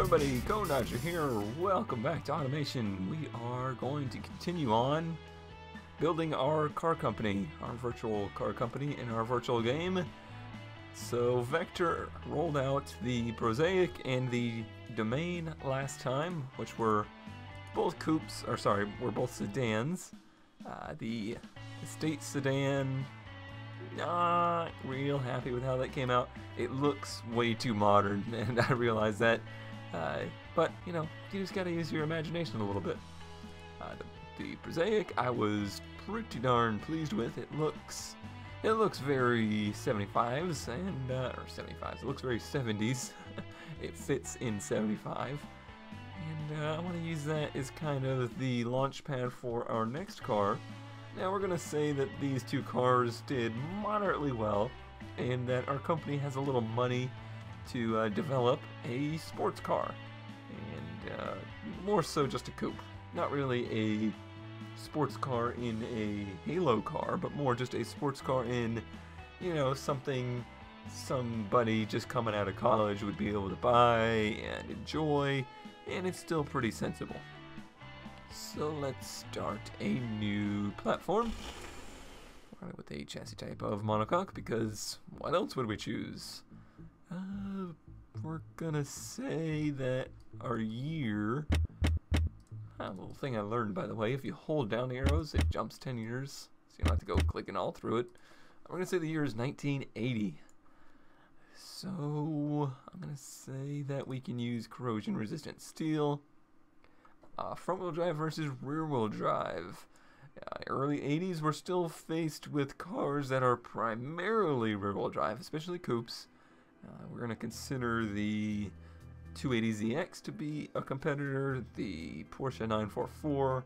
everybody, Cone Dodger here. Welcome back to Automation. We are going to continue on building our car company, our virtual car company in our virtual game. So Vector rolled out the Prosaic and the Domain last time, which were both coupes, or sorry, were both sedans. The Estate sedan, not real happy with how that came out. It looks way too modern, and I realize that. But, you know, you just gotta use your imagination a little bit. The Prosaic, I was pretty darn pleased with. It looks very 75s, and, or 75s, it looks very 70s. It fits in 75. And I want to use that as kind of the launch pad for our next car. Now we're going to say that these two cars did moderately well, and that our company has a little money to develop a sports car, and more so just a coupe. Not really a sports car in a Halo car, but more just a sports car in, you know, something somebody just coming out of college would be able to buy and enjoy, and it's still pretty sensible. So let's start a new platform. Run it with a chassis type of monocoque, because what else would we choose? We're gonna say that our year, a little thing I learned, by the way, if you hold down the arrows, it jumps 10 years, so you don't have to go clicking all through it. I'm gonna say the year is 1980. So I'm gonna say that we can use corrosion resistant steel. Front wheel drive versus rear wheel drive. Early 80s, we're still faced with cars that are primarily rear wheel drive, especially coupes. We're going to consider the 280ZX to be a competitor, the Porsche 944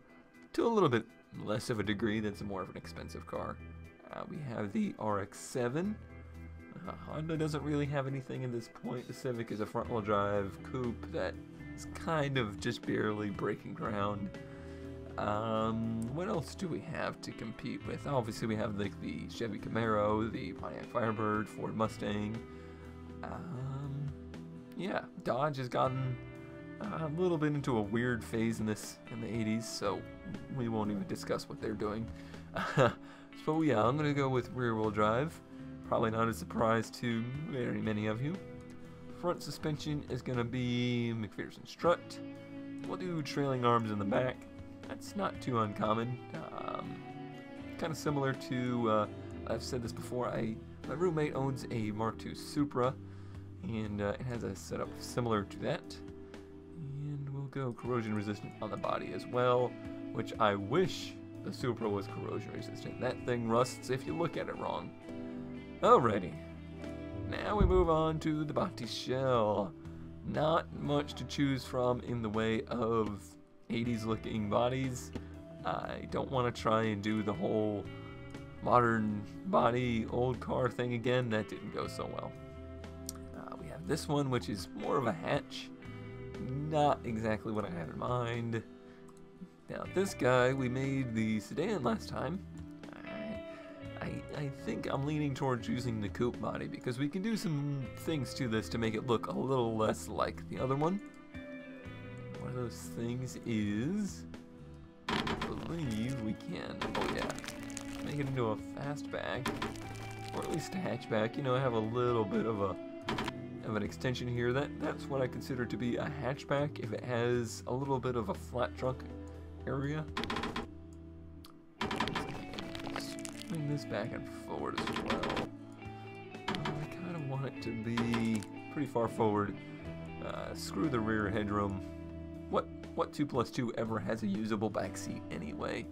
to a little bit less of a degree. That's more of an expensive car. We have the RX-7. Honda doesn't really have anything at this point. The Civic is a front wheel drive coupe that is kind of just barely breaking ground. What else do we have to compete with? Obviously we have the Chevy Camaro, the Pontiac Firebird, Ford Mustang. Yeah, Dodge has gotten a little bit into a weird phase in the 80s, so we won't even discuss what they're doing. So yeah, I'm gonna go with rear wheel drive. Probably not a surprise to very many of you. Front suspension is gonna be McPherson strut. We'll do trailing arms in the back. That's not too uncommon. Kind of similar to, I've said this before, my roommate owns a Mark II Supra, and it has a setup similar to that. And we'll go corrosion resistant on the body as well, which I wish the Supra was corrosion resistant. That thing rusts if you look at it wrong. Alrighty, now we move on to the body shell. Not much to choose from in the way of 80s looking bodies. I don't want to try and do the whole modern body old car thing again. That didn't go so well. We have this one, which is more of a hatch. Not exactly what I had in mind. Now this guy, we made the sedan last time. I think I'm leaning towards using the coupe body, because we can do some things to this to make it look a little less like the other one. One of those things is, I believe we can, oh yeah, make it into a fastback, or at least a hatchback. You know, I have a little bit of an extension here. That's what I consider to be a hatchback if it has a little bit of a flat trunk area. Swing this back and forward as well. I kind of want it to be pretty far forward. Screw the rear headroom. What 2+2 ever has a usable back seat anyway?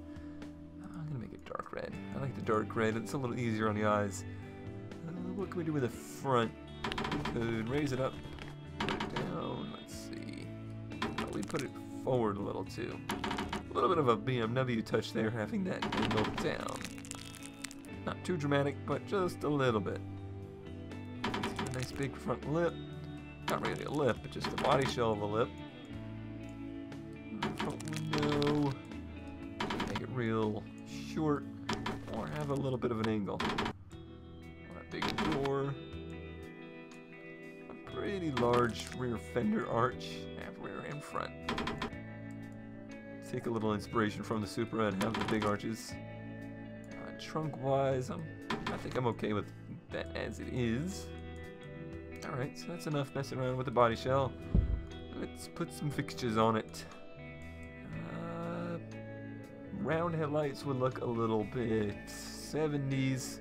I'm gonna make it dark red. I like the dark red. It's a little easier on the eyes. What can we do with the front? We could raise it up, put it down. Let's see. We put it forward a little too. A little bit of a BMW touch there, having that angle down. Not too dramatic, but just a little bit. A nice big front lip. Not really a lip, but just the body shell of a lip. Front window. Make it real short, or have a little bit of an angle. Want a big door. A pretty large rear fender arch. in front. Take a little inspiration from the Supra and have the big arches. Trunk-wise, I think I'm okay with that as it is. Alright, so that's enough messing around with the body shell. Let's put some fixtures on it. Round headlights would look a little bit 70s.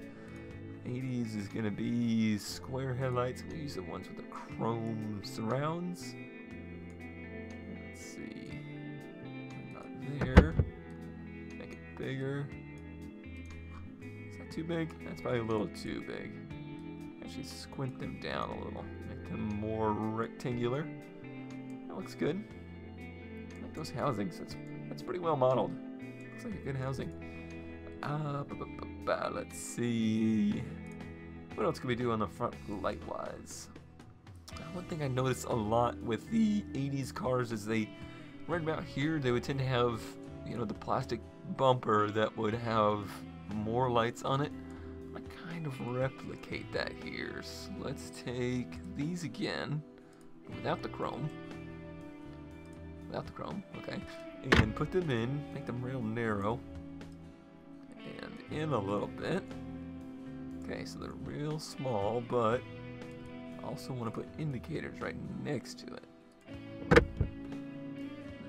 80s is gonna be square headlights. We'll use the ones with the chrome surrounds. Let's see. About there. Make it bigger. Is that too big? That's probably a little too big. Actually squint them down a little. Make them more rectangular. That looks good. I like those housings. That's pretty well modeled. Looks like a good housing. Let's see. What else can we do on the front light-wise? One thing I noticed a lot with the 80s cars is right about here, they would tend to have, you know, the plastic bumper that would have more lights on it. I kind of replicate that here. So let's take these again, without the chrome. Okay. And put them in, make them real narrow. And in a little bit. Okay, so they're real small, but I also want to put indicators right next to it.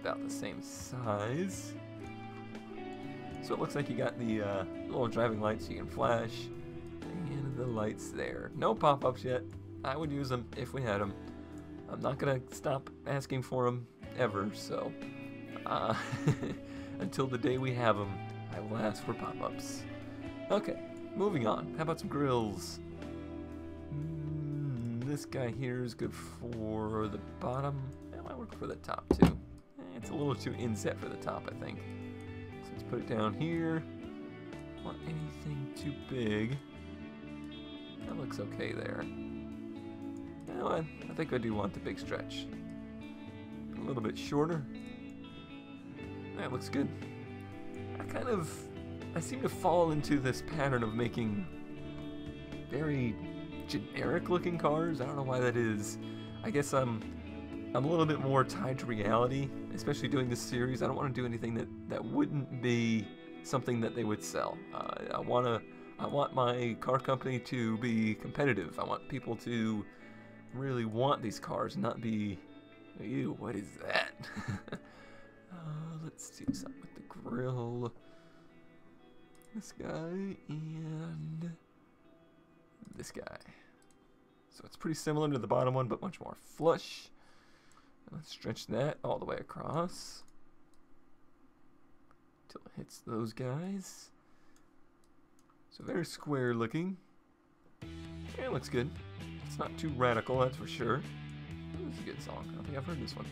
About the same size. So it looks like you got the little driving lights you can flash. And the lights there. No pop-ups yet. I would use them if we had them. I'm not going to stop asking for them ever, so until the day we have them, I will ask for pop-ups. Okay, moving on. How about some grills? This guy here is good for the bottom. That might work for the top too. It's a little too inset for the top, I think. So let's put it down here. Want anything too big? That looks okay there. You know what? I think I do want the big stretch. A little bit shorter. That looks good. I seem to fall into this pattern of making very generic looking cars. I don't know why that is. I guess I'm a little bit more tied to reality, especially doing this series. I don't want to do anything that wouldn't be something that they would sell. I want my car company to be competitive. I want people to really want these cars, not be, ew, what is that? Let's do something with the grill. This guy and this guy. So it's pretty similar to the bottom one, but much more flush. Let's stretch that all the way across till it hits those guys. So very square looking. Yeah, it looks good. It's not too radical, that's for sure. This is a good song. I don't think I've heard this one.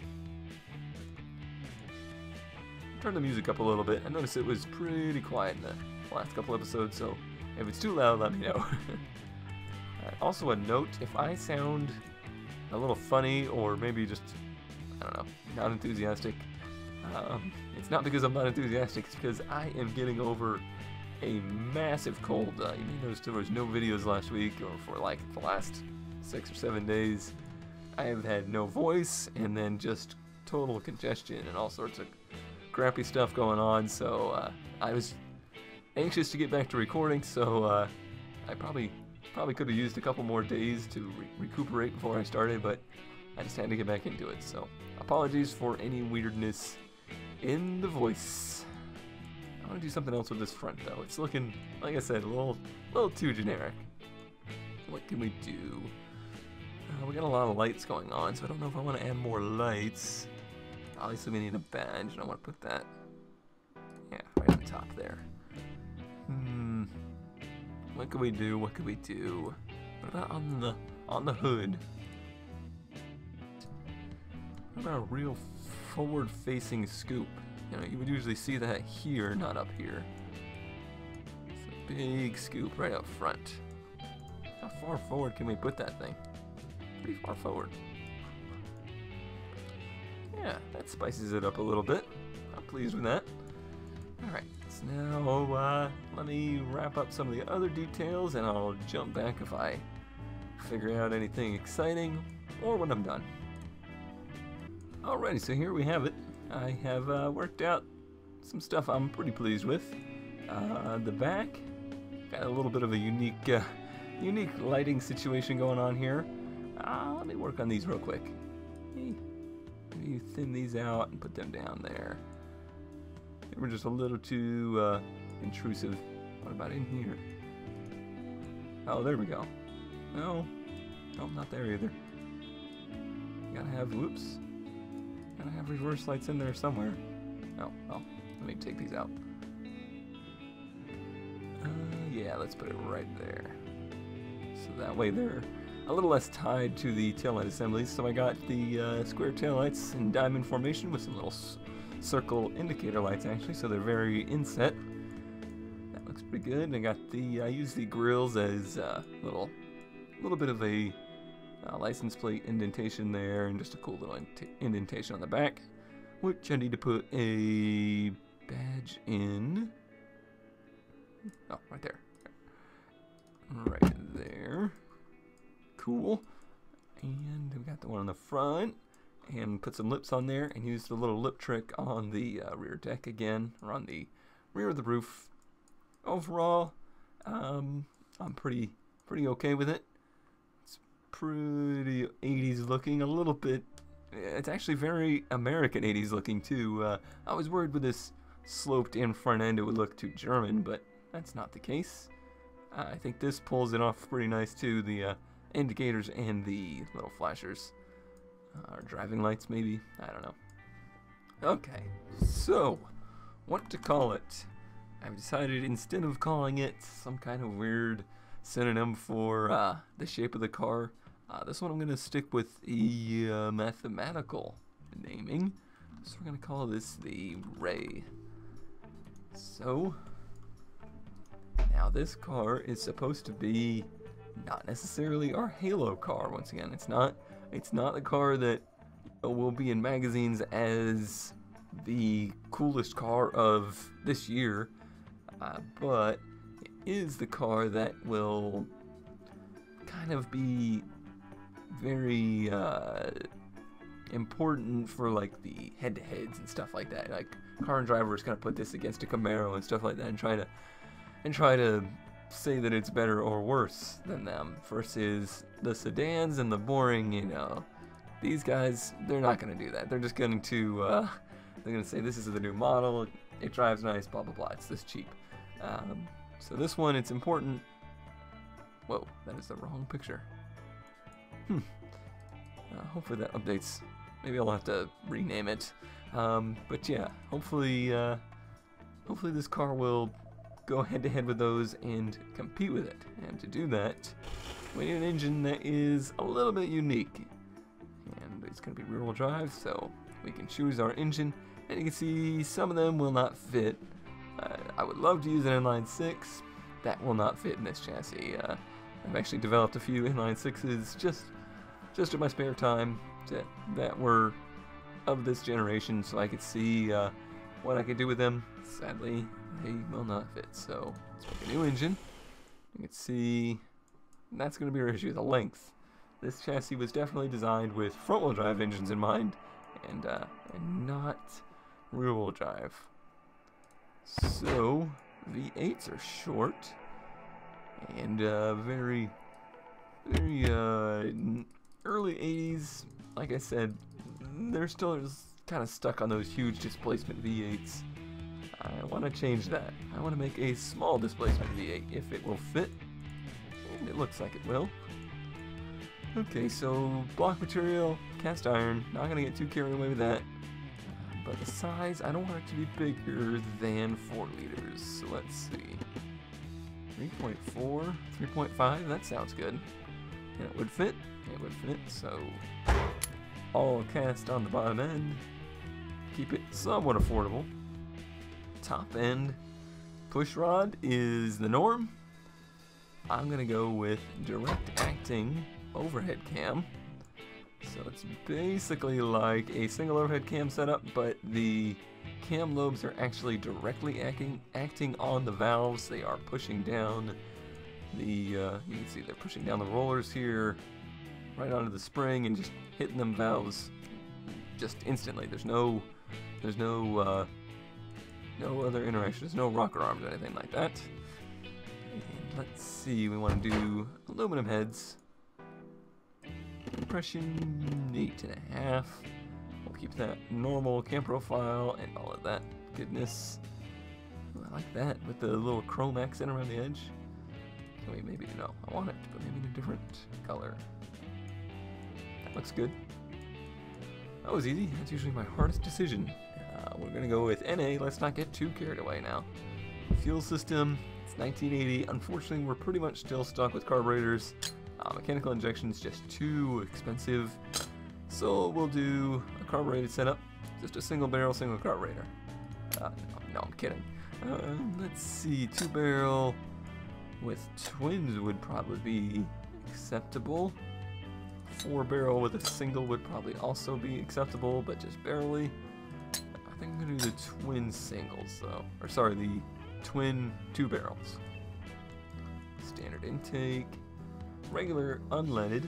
Turn the music up a little bit. I noticed it was pretty quiet in the last couple episodes, so if it's too loud, let me know. Also a note, if I sound a little funny or maybe just, I don't know, not enthusiastic, it's not because I'm not enthusiastic, it's because I am getting over a massive cold. You may notice there was no videos last week, or for like the last 6 or 7 days. I have had no voice, and then just total congestion and all sorts of crappy stuff going on, so I was anxious to get back to recording, so I probably could have used a couple more days to recuperate before I started, but I just had to get back into it, so apologies for any weirdness in the voice. I want to do something else with this front, though. It's looking, like I said, a little too generic. What can we do? We got a lot of lights going on, so I don't know if I want to add more lights. Obviously, we need a badge, and I want to put that, yeah, right on top there. What could we do? What could we do? What about on the hood? What about a real forward-facing scoop? You know, you would usually see that here, not up here. It's a big scoop right up front. How far forward can we put that thing? Pretty far forward. Yeah, that spices it up a little bit. I'm pleased with that. Alright, so now let me wrap up some of the other details and I'll jump back if I figure out anything exciting or when I'm done. Alrighty, so here we have it. I have worked out some stuff I'm pretty pleased with. The back, got a little bit of a unique lighting situation going on here. Let me work on these real quick. Maybe thin these out and put them down there. They were just a little too intrusive. What about in here? Oh, there we go. No, not there either. Gotta have, whoops. Gotta have reverse lights in there somewhere. Oh, well, let me take these out. Yeah, let's put it right there. So that way they're a little less tied to the taillight assemblies. So I got the square taillights in diamond formation with some little circle indicator lights actually, so they're very inset. That looks pretty good. And I used the grills as a little bit of a license plate indentation there, and just a cool little indentation on the back, which I need to put a badge in. Oh, right there. Right there. Cool. And we got the one on the front, and put some lips on there, and used a little lip trick on the rear deck again, or on the rear of the roof. Overall, I'm pretty okay with it. Pretty 80s looking, a little bit. It's actually very American 80s looking too. I was worried with this sloped in front end it would look too German, but that's not the case. I think this pulls it off pretty nice too. The indicators and the little flashers, or driving lights maybe. I don't know. Okay, so what to call it? I've decided instead of calling it some kind of weird synonym for the shape of the car, this one I'm going to stick with the mathematical naming. So we're going to call this the Ray. So now this car is supposed to be not necessarily our Halo car. Once again, it's not the car that will be in magazines as the coolest car of this year, but it is the car that will kind of be very important for like the head-to-heads and stuff like that. Like Car and Driver is gonna put this against a Camaro and stuff like that, and try to say that it's better or worse than them versus the sedans and the boring. You know, these guys, they're not gonna do that. They're just going to they're gonna say this is the new model. It drives nice. Blah blah blah. It's this cheap. So this one, it's important. Whoa, that is the wrong picture. Hopefully that updates. Maybe I'll have to rename it. But yeah, hopefully this car will go head-to-head with those and compete with it. And to do that, we need an engine that is a little bit unique. And it's going to be rear-wheel drive, so we can choose our engine. And you can see some of them will not fit. I would love to use an inline 6. That will not fit in this chassis. I've actually developed a few inline 6s just in my spare time that were of this generation, so I could see what I could do with them. Sadly, they will not fit, so let's make a new engine. You can see that's going to be our issue, the length. This chassis was definitely designed with front-wheel drive engines in mind, and not rear-wheel drive. So V8s are short and very early 80s. Like I said, they're still kind of stuck on those huge displacement V8s. I want to change that. I want to make a small displacement V8 if it will fit, and it looks like it will. Okay, so block material, cast iron. Not gonna get too carried away with that. But the size, I don't want it to be bigger than 4 liters. So let's see. 3.4, 3.5, that sounds good. And it would fit. It would fit, so all cast on the bottom end. Keep it somewhat affordable. Top end push rod is the norm. I'm gonna go with direct acting overhead cam. So it's basically like a single overhead cam setup, but the cam lobes are actually directly acting on the valves. They are pushing down the, you can see they're pushing down the rollers here, right onto the spring and just hitting them valves just instantly. There's no other interaction. There's no rocker arms or anything like that. And let's see, we want to do aluminum heads. Compression 8.5. We'll keep that normal cam profile and all of that goodness. I like that with the little chrome accent around the edge. Can we maybe, no, I want it, but maybe in a different color. That looks good. That was easy. That's usually my hardest decision. We're gonna go with NA. Let's not get too carried away now. Fuel system, it's 1980. Unfortunately, we're pretty much still stuck with carburetors. Mechanical injection is just too expensive. So we'll do a carbureted setup. Just a single barrel, single carburetor. No, I'm kidding. Let's see, 2-barrel with twins would probably be acceptable. 4-barrel with a single would probably also be acceptable, but just barely. I think I'm gonna do the twin singles though. Or sorry, the twin 2-barrels. Standard intake, regular unleaded,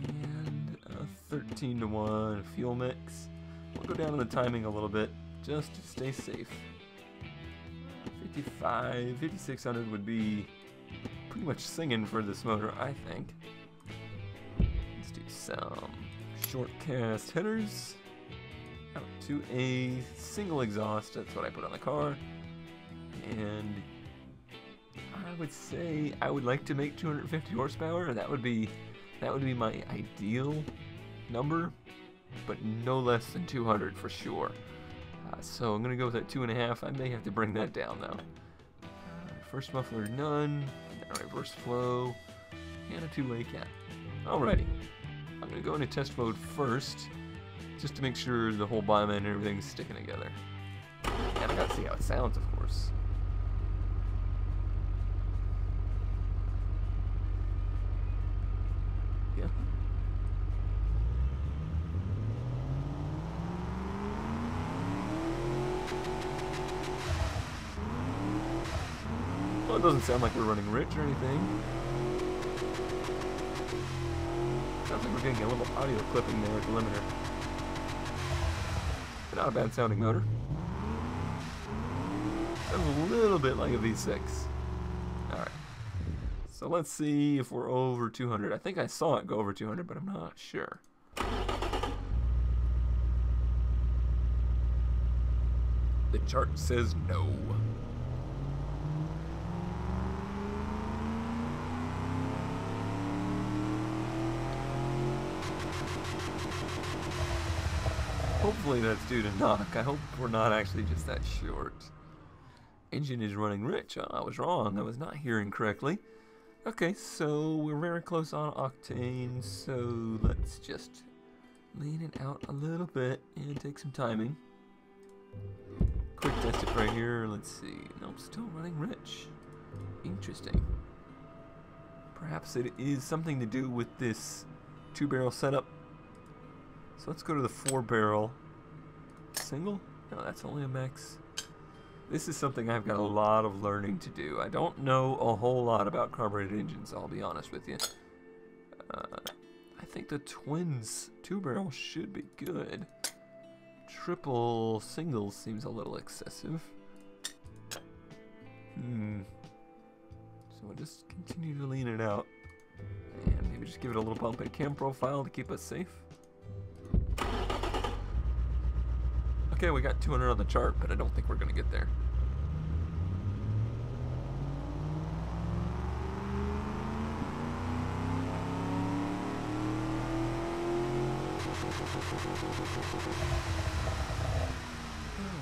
and a 13-to-1 fuel mix. We'll go down on the timing a little bit just to stay safe. 5600 would be pretty much singing for this motor, I think. Let's do some short cast headers out to a single exhaust. That's what I put on the car. And I would say I would like to make 250 horsepower. That would be my ideal number, but no less than 200 for sure. So I'm gonna go with that 2.5. I may have to bring that down though. First muffler none, then reverse flow, and a 2-way cap. Alrighty, I'm gonna go into test mode first, just to make sure the whole bioman and everything's sticking together. And I gotta see how it sounds, of course. Yeah. Well, it doesn't sound like we're running rich or anything. Sounds like we're getting a little audio clipping there at the limiter. But not a bad sounding motor. Sounds a little bit like a V6. Alright. So let's see if we're over 200. I think I saw it go over 200, but I'm not sure. The chart says no. Hopefully that's due to knock. I hope we're not actually just that short. Engine is running rich. Oh, I was wrong. I was not hearing correctly. Okay, so we're very close on octane, so let's just lean it out a little bit and take some timing. Quick test it right here. Let's see. Nope, still running rich. Interesting. Perhaps it is something to do with this 2-barrel setup. So let's go to the 4-barrel single. No, that's only a max. This is something I've got a lot of learning to do. I don't know a whole lot about carbureted engines, I'll be honest with you. I think the twins 2-barrel should be good. Triple singles seems a little excessive. So we'll just continue to lean it out. And maybe just give it a little bump in cam profile to keep us safe. Okay, we got 200 on the chart, but I don't think we're going to get there.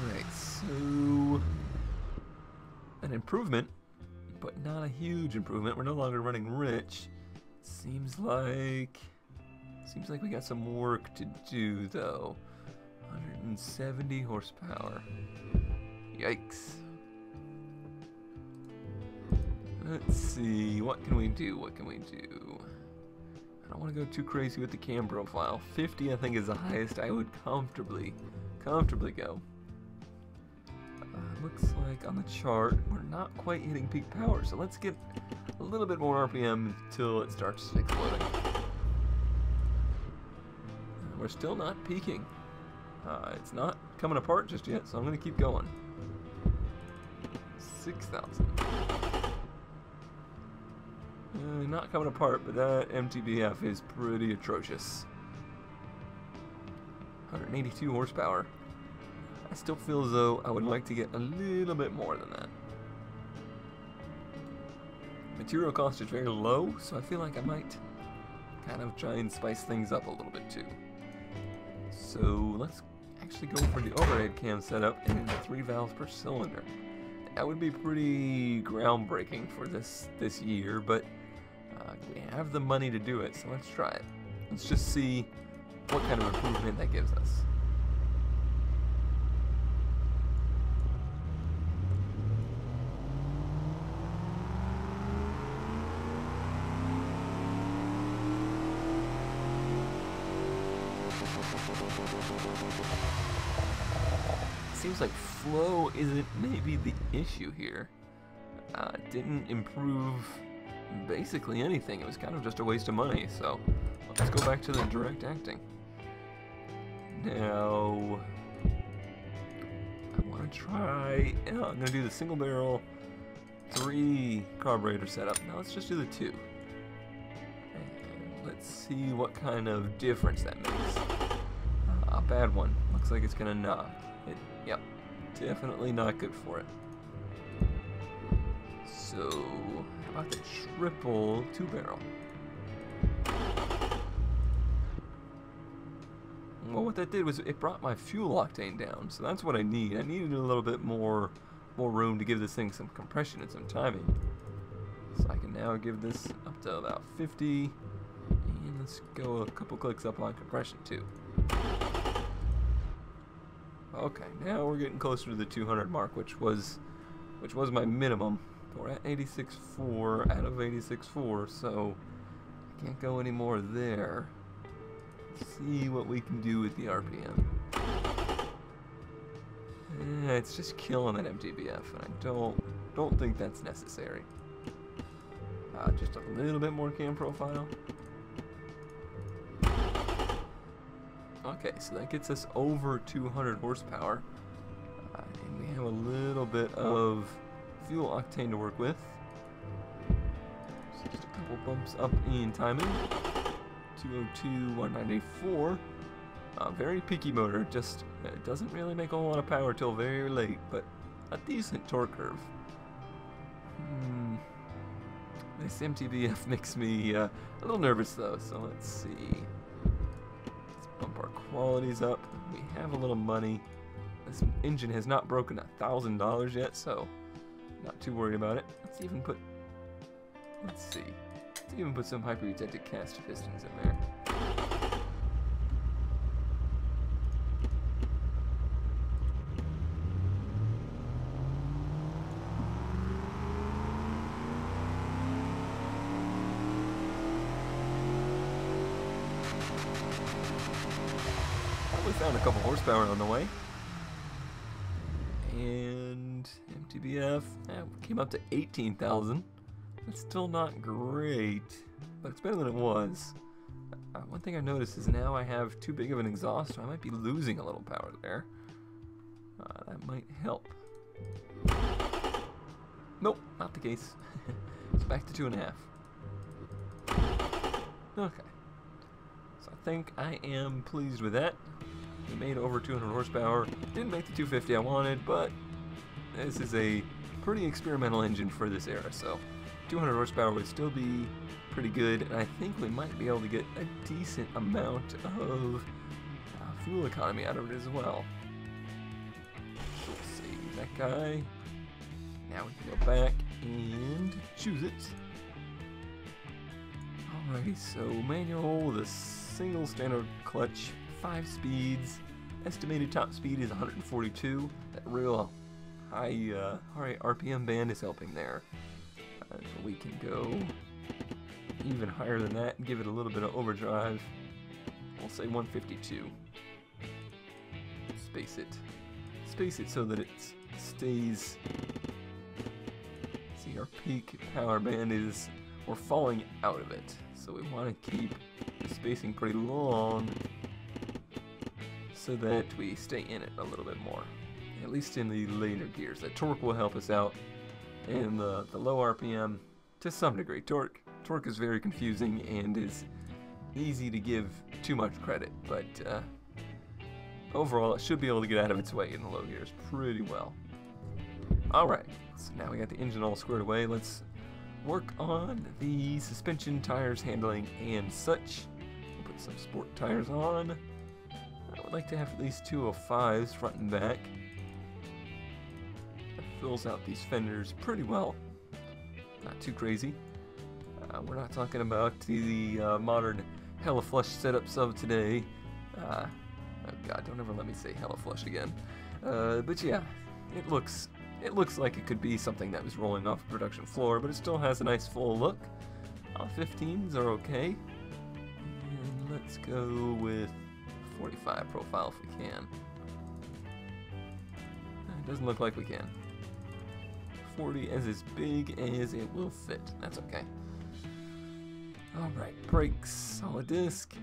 Alright, so an improvement, but not a huge improvement. We're no longer running rich. Seems like we got some work to do though. 170 horsepower. Yikes. Let's see, what can we do? What can we do? I don't want to go too crazy with the cam profile. 50 I think is the highest I would comfortably go. Looks like on the chart we're not quite hitting peak power, so let's get a little bit more RPM until it starts exploding. we're still not peaking. It's not coming apart just yet, so I'm going to keep going. 6,000. Not coming apart, but that MTBF is pretty atrocious. 182 horsepower. I still feel as though I would like to get a little bit more than that. Material cost is very low, so I feel like I might kind of try and spice things up a little bit too. So let's actually go for the overhead cam setup and 3 valves per cylinder. That would be pretty groundbreaking for this year, but we have the money to do it, so let's try it. Let's just see what kind of improvement that gives us. Seems like flow isn't maybe the issue here. Didn't improve basically anything. It was kind of just a waste of money. So let's go back to the direct acting. Now I want to try. I'm going to do the single barrel 3 carburetor setup. Now let's just do the 2. And let's see what kind of difference that makes. A bad one. Looks like it's going to knock. Yep, definitely not good for it. So, how about the triple 2-barrel? Well, what that did was it brought my fuel octane down, so that's what I need. I needed a little bit more room to give this thing some compression and some timing. So I can now give this up to about 50, and let's go a couple clicks up on compression too. Okay, now we're getting closer to the 200 mark, which was my minimum. We're at 86.4 out of 86.4, so I can't go any more there. Let's see what we can do with the RPM. It's just killing that MTBF, and I don't think that's necessary. Just a little bit more cam profile. Okay, so that gets us over 200 horsepower, and we have a little bit of fuel octane to work with. So just a couple bumps up in timing. 202, 194. Very peaky motor, just it doesn't really make a whole lot of power till very late, but a decent torque curve. This MTBF makes me a little nervous though, so let's see. Bump our qualities up. We have a little money. This engine has not broken $1,000 yet, so not too worried about it. Let's even put some hyper-retentive cast pistons in there. We found a couple horsepower on the way. And MTBF came up to 18,000. That's still not great, but it's better than it was. One thing I noticed is now I have too big of an exhaust, so I might be losing a little power there. That might help. Nope, not the case. It's back to 2.5. Okay. So I think I am pleased with that. We made over 200 horsepower. Didn't make the 250 I wanted, but this is a pretty experimental engine for this era, so 200 horsepower would still be pretty good, and I think we might be able to get a decent amount of fuel economy out of it as well. So we'll save that guy. Now we can go back and choose it. Alrighty, so manual with a single standard clutch. 5 speeds. Estimated top speed is 142. That real high RPM band is helping there. So we can go even higher than that and give it a little bit of overdrive. We'll say 152. Space it so that it stays. See, our peak power band is, we're falling out of it. So we want to keep the spacing pretty long. so that we stay in it a little bit more, at least in the later gears. That torque will help us out in the low RPM to some degree. Torque is very confusing and is easy to give too much credit, but overall it should be able to get out of its way in the low gears pretty well. Alright, so now we got the engine all squared away. Let's work on the suspension, tires, handling, and such. We'll put some sport tires on. I would like to have at least 205s front and back. That fills out these fenders pretty well. Not too crazy. We're not talking about the modern hella flush setups of today. Oh god, don't ever let me say hella flush again. But yeah, it looks like it could be something that was rolling off the production floor, but it still has a nice full look. 15s are okay. And let's go with 45 profile if we can. It doesn't look like we can. 40 is as big as it will fit. That's okay. Alright, brakes, solid disc.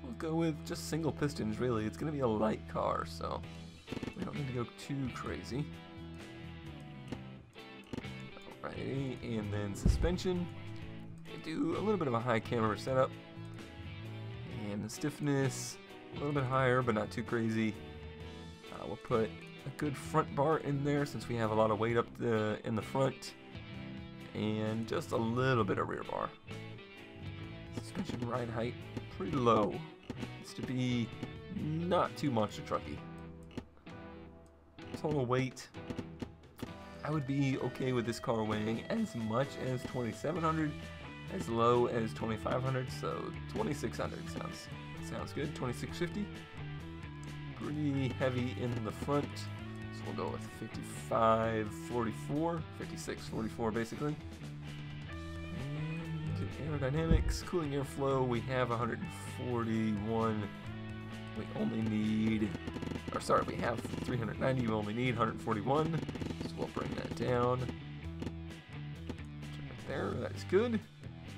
We'll go with just single pistons, really. It's going to be a light car, so we don't need to go too crazy. Alrighty, and then suspension. Do a little bit of a high camber setup. And the stiffness, a little bit higher, but not too crazy. We'll put a good front bar in there since we have a lot of weight up in the front. And just a little bit of rear bar. Suspension ride height, pretty low. Needs to be not too monster trucky. Total weight, I would be okay with this car weighing as much as 2,700, as low as 2,500, so 2,600 sounds good. 2,650, pretty heavy in the front, so we'll go with 5544, 5644 basically. Aerodynamics, cooling airflow, we have 141, we only need, or sorry, we have 390, we only need 141, so we'll bring that down. Right there, that's good.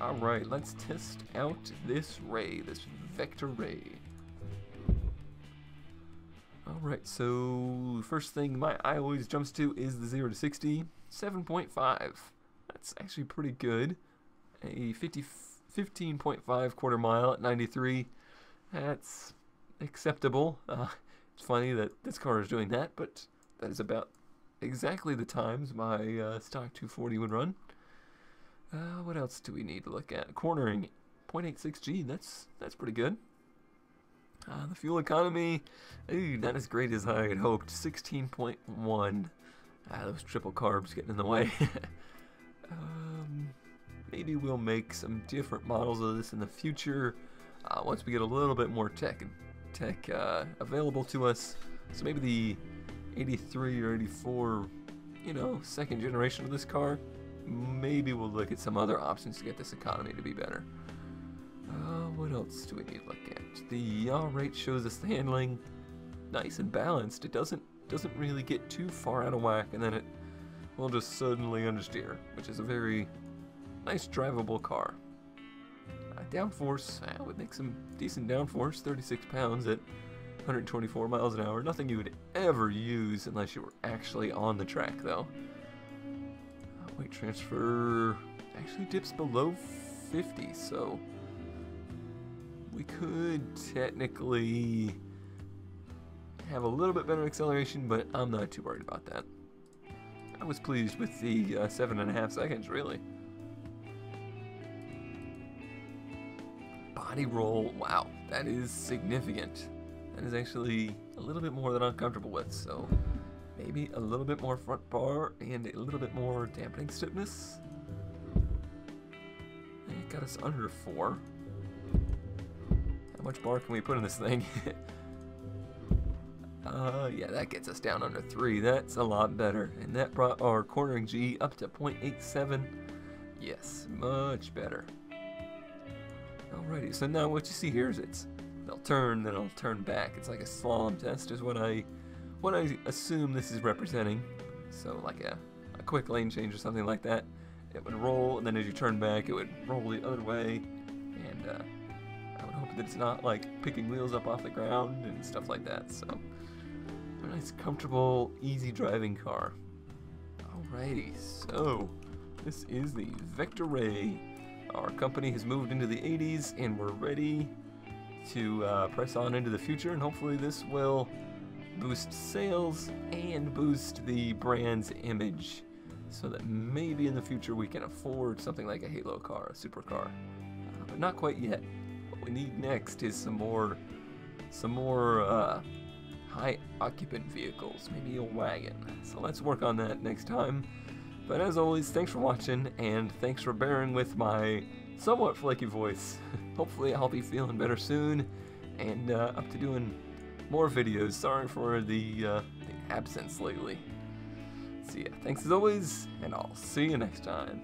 Alright, let's test out this ray, this Vector ray. Alright, so first thing my eye always jumps to is the 0 to 60, 7.5. That's actually pretty good. A 15.5 quarter mile at 93. That's acceptable. It's funny that this car is doing that, but that is about exactly the times my stock 240 would run. What else do we need to look at? Cornering, 0.86 G. That's pretty good. The fuel economy, not as great as I had hoped. 16.1. Those triple carbs getting in the way. Maybe we'll make some different models of this in the future once we get a little bit more tech available to us. So maybe the 83 or 84, second generation of this car. Maybe we'll look at some other options to get this economy to be better. What else do we need to look at? The yaw rate shows us the handling nice and balanced. It doesn't really get too far out of whack, and then it will just suddenly understeer, which is a very nice drivable car. Downforce, would make some decent downforce, 36 pounds at 124 miles an hour. Nothing you would ever use unless you were actually on the track, though. Weight transfer actually dips below 50, so we could technically have a little bit better acceleration, but I'm not too worried about that. I was pleased with the 7.5 seconds, really. Body roll, wow, that is significant. That is actually a little bit more than I'm comfortable with, so maybe a little bit more front bar and a little bit more dampening stiffness. It got us under 4. How much bar can we put in this thing? Yeah, that gets us down under 3. That's a lot better. And that brought our cornering G up to 0.87. Yes, much better. Alrighty, so now what you see here is they'll turn, then it'll turn back. It's like a slalom test is what I assume this is representing. So like a quick lane change or something like that. It would roll, and then as you turn back, it would roll the other way. And I would hope that it's not like picking wheels up off the ground and stuff like that. So, a nice, comfortable, easy driving car. Alrighty, so this is the Vector Ray. Our company has moved into the 80s and we're ready to press on into the future, and hopefully this will boost sales and boost the brand's image so that maybe in the future we can afford something like a Halo car, a supercar. But not quite yet. What we need next is some more high occupant vehicles, maybe a wagon. So let's work on that next time. But as always, thanks for watching, and thanks for bearing with my somewhat flaky voice. Hopefully I'll be feeling better soon, and up to doing more videos. Sorry for the absence lately. So yeah, thanks as always, and I'll see you next time.